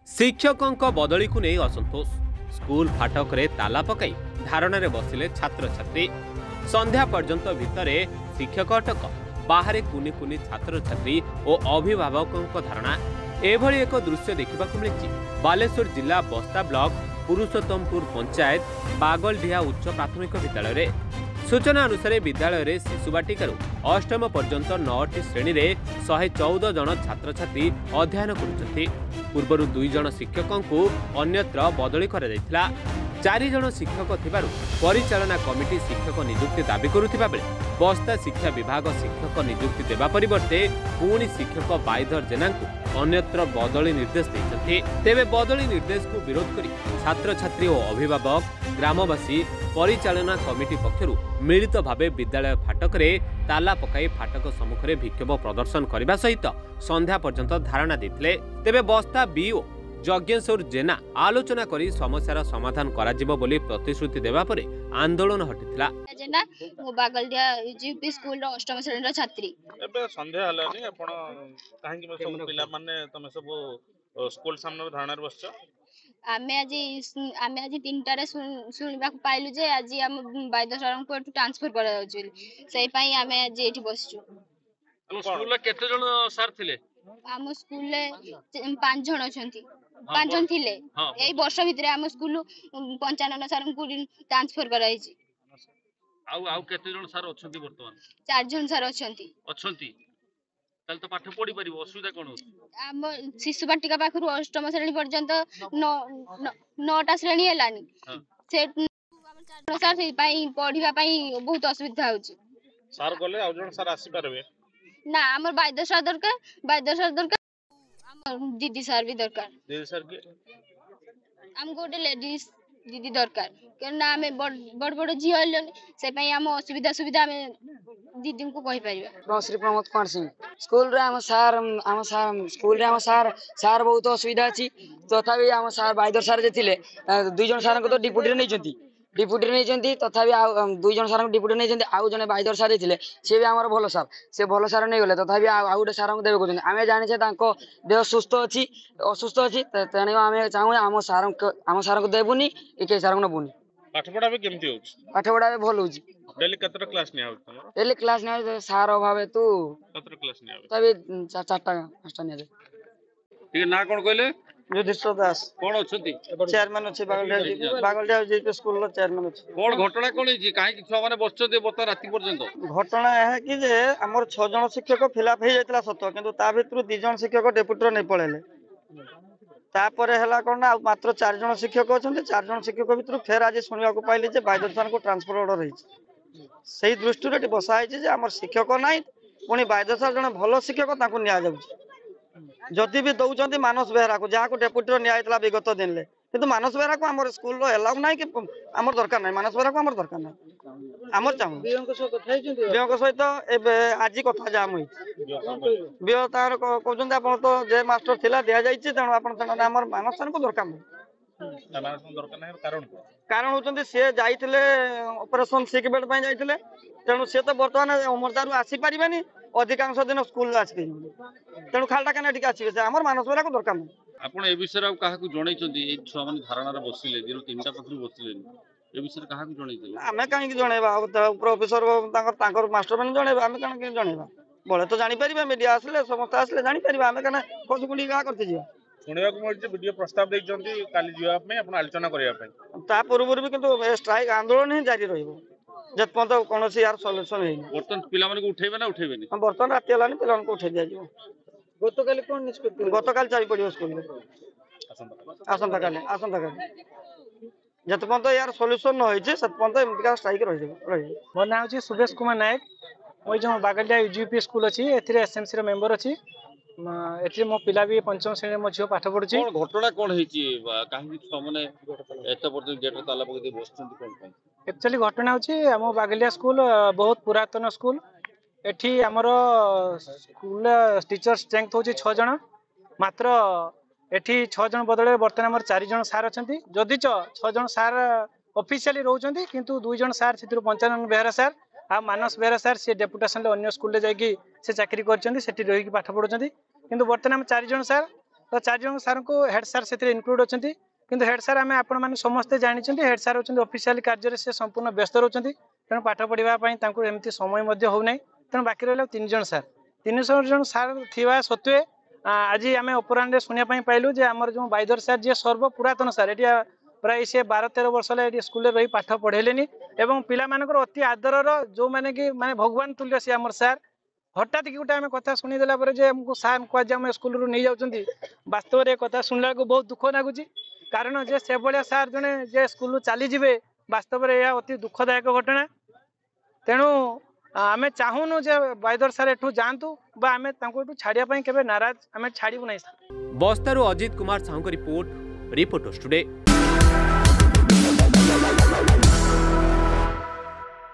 शिक्षकों बदली को नहीं असंतोष स्कूल फाटक रे ताला पकाई धारणा रे बसिले छात्र छात्री संध्या पर्यंत भितर शिक्षक अटक बाहर कुनि कुनि छात्र छात्री और अभिभावकों धारणा एभली एक दृश्य देखा मिली बालेश्वर जिला बस्ता ब्लॉक पुरुषोत्तमपुर पंचायत बागलढिया उच्च प्राथमिक विद्यालय सूचना अनुसार विद्यालय शिशुबाटिकार अष्टम पर्यंत 9टी श्रेणी में 114 जन छात्र छात्री अध्ययन पूर्वर 2 जन शिक्षकों को अन्यत्र बदली कर 4 जन शिक्षक थिबारु परिचालना कमिटी शिक्षक नियुक्ति दाबी करुथिबा बेले बस्ता शिक्षा विभाग शिक्षक नियुक्ति देवा परिवर्ते पुणी शिक्षक बाईधर जेना अन्यत्र बदली निर्देश देते। तेबे बदली निर्देश को विरोध करी छात्र छात्री और अभिभावक ग्रामवासी परिचालना कमिटी पक्षरु मिलित भावे विद्यालय फाटक रे ताला पकाई फाटक सम्मुख में विक्षोभ प्रदर्शन करने सहित संध्या पर्यंत धारणा देते। तेबे बस्ता बीओ यज्ञेश्वर जेना आलोचना करी समस्यार समाधान करा जिवो बोली प्रतिश्रुति देवा परे आंदोलन हटिथिला। जेना मो बागलदिया यूपी स्कूल रो अष्टम श्रेणी रो छात्री एबे संध्या हलानी आपण काहे कि सब पिला माने तमे सब स्कूल सामने धारणा रे बसछ। आमे आज 3टा रे सुनिबा पाइलु जे आज हम बायद सर को ट्रांसफर करा जाउछ सेही पई आमे आज एठी बसछु। हम स्कूल ला केते जण सर थिले? हम स्कूल ले 5 जण अछंती 5 जण थिले एई वर्ष भितरे हम स्कूल 95 सर को ट्रांसफर करा हिची। आउ केते जण सर अछंती वर्तमान? 4 जण सर अछंती तल तो पाठ पढी परिबो असुविधा कोन होत? हम शिशु बाटिका पाखरु अष्टम श्रेणी पर्यंत 9टा श्रेणी हेलानी से सर से पई पढिबा पई बहुत असुविधा होची। सर गले आ जण सर आसी परबे ना हमर बायद सर दरकार हम दीदी सर भी दरकार। दीदी सर के हम गोटे लेडीज दीदी दरकार केना हमें बड़ बड़ झी हलन से पई हम असुविधा सुविधा में दीदी को कहि परिबा। श्री प्रमोद कुमार सिंह स्कूल रे हम स्कूल रे हम सार बहुत असुविधा अछि तथापि हम सार बायदर सार जे थिले 2 जन सार को तो डिप्यूटी रे नै तथापि 2 जन सार को डिप्यूटी नै आउ जने बायदर सार थिले से भी हमर भलो सार से भलो सार नै गले तथापि आउ गोटे सार को देबे कोजन आमे जानि छे तांको देह सुस्त अछि असुस्त अछि तेने आमे चाहू हम सार को देबुनी एके सार को नबुनी। पाठ पढा बे केमति होछ? पाठ पढा बे भलो होछि। डेली कतरा क्लास नै आउत तमरो? डेली क्लास नै सार अभावे तू कतरा क्लास नै आउत? तबे 4टा 5टा नै दे। ठीक ना कोन कहले? युधिष्ठिर दास कोन अछंती? चेयरमैन अछि बागलडिया जेपी स्कूल रो चेयरमैन अछि। कोन घटना कोन हिची काहे कि छुआ माने बसचते बता राति पर्यंत? घटना है कि जे हमर 6 जन शिक्षक फिलअप हे जायतला सत किंतु ता भितरु 2 जन शिक्षक डेप्यूटी नै पळेले तापर हैला कोन ना मात्र 4 जन शिक्षक अछंते 4 जन शिक्षक भितरु फेर आज सुनिबा को पाइले जे बायदर सर को ट्रांसफर ऑर्डर हेछि सेही दृष्टि रे बसा हेछि जे हमर शिक्षक नै पुनी बायदर सर जने भलो शिक्षक ताको निया जाउछि जदि भी दउचंती मानस बेहरा को जा को डेप्यूटी रो निया आइतला विगत दिन ले किंतु मानस बेहरा को हमर स्कूल रो एलाउ नै कि हमर दरकार नै मानस बेहरा को हमर दरकार नै हमर चाहू बियंक सो कथा हेचंती बियंक सहित एबे आजि कथा जाम होई बिय तार कहउचंती आपन तो जे मास्टर थिला दिया जाईछि तण आपन तण हमर मानस सर को दरकार नै मानस दरकार नै कारण होचंती से जाईतले ऑपरेशन सिक बेड पय जाईतले तेणु से तो वर्तमान अमरदारु आसी परिबेनी अधिकांश दिन स्कूल आसी तेणु खालटा केना ठीक आसी से हमर मानस बेरा को दरकार नै। आपण ए विषय रा काहा को जणैचंती ए छुआ माने धारणा रे बसिले जेरो 3टा पत्र बसिले ए विषय काहा को जणैते? आमे काहे कि जणैबा प्रोफेसर तांकर मास्टर माने जणैबा आमे काहे कि जणैबा बोले तो जानि परिबा मीडिया आसले समस्त आसले जानि परिबा आमे कने कोसुकुंडी का करते जिया सुनिबा को मोर वीडियो प्रस्ताव दैचंती काली जिया पे आपण आलोचना करिया पे ता पूर्व भी किंतु स्ट्राइक आंदोलन ही जारी रहइबो जत पन्त कोनोसी यार सॉल्यूशन हेइ बर्तन पिला माने को उठेबे ना उठेबेनी? हम बर्तन राति हलानी पिला को उठे दिया जिवो गतकाली कोन निष्पत्ति गतकाल चारि पडियो स्कूल में आसंता काले जत पन्त यार सॉल्यूशन न होई जे सत पन्त एमतिका स्ट्राइक रहि मोर नाम अछि सुबेश कुमार नायक ओइ जो बागलडिया यूपी स्कूल अछि एथिरे एसएमसी रे मेंबर अछि एथिरे मो पिला भी पंचम श्रेणी मो झियो पाठ पढुछि। कोन घटना कोन हिची काहे कि छुआ माने एते पर्यंत गेट ताला पकते बसचंती कोन कोन? एक्चुअली घटना होछि हम बागलिया स्कूल बहुत पुरातन स्कूल एठी हमरो स्कूल टीचर स्ट्रेंथ होछि 6 जण मात्र एठी 6 जण बदले वर्तमान हमर 4 जण सार अछंती जदि 6 जण सार ऑफिशियली रहउचंती किंतु 2 जण सार छितु पंचानन बेहरा सार आ मानस बेहरा सार से डेपुटेशन ले अन्य स्कूल ले जाई कि से चाकरी करचंती सेठी रही कि पाठ पढुचंती किंतु वर्तमान हम 4 जण सार तो 4 जन सार को हेड सार से इनक्लूड अच्छा किंतु हेड सार आम आपण मैंने समस्ते जानते हेड सार होती ऑफिशियल कार्य से संपूर्ण व्यस्त रोचंती तेणु पाठ पढ़ाई एमती समय होना तेणु बाकी रहा 3 जन सार 3 जन सार थी सत्वे आज आम अपराह शुणापी पाइलु जे आमर जो बाइदर सार जी सर्व पुरातन सार ये प्राय से 12-13 वर्ष है स्कूल रही पाठ पढ़ेले एवं पिला अति आदर जो मैंने कि माने भगवान तुल्य सी आमर सार हठात कि गोटे आम कथा शुणीदेला आमको सार कह आम स्कूल नहीं जाऊँगी वास्तव में कथा शुणला बहुत दुख लगुच कारण जे से भाया सार जड़े जे स्कूल चलीजे वास्तव में यह अति दुखदायक घटना तेणु आम चाहूनु जे बाइदर सार एठू जातु आम छाड़िया के नाराज आम छाड़ू नहीं। बस्तारू Ajit Kumar Sahu report reporters today.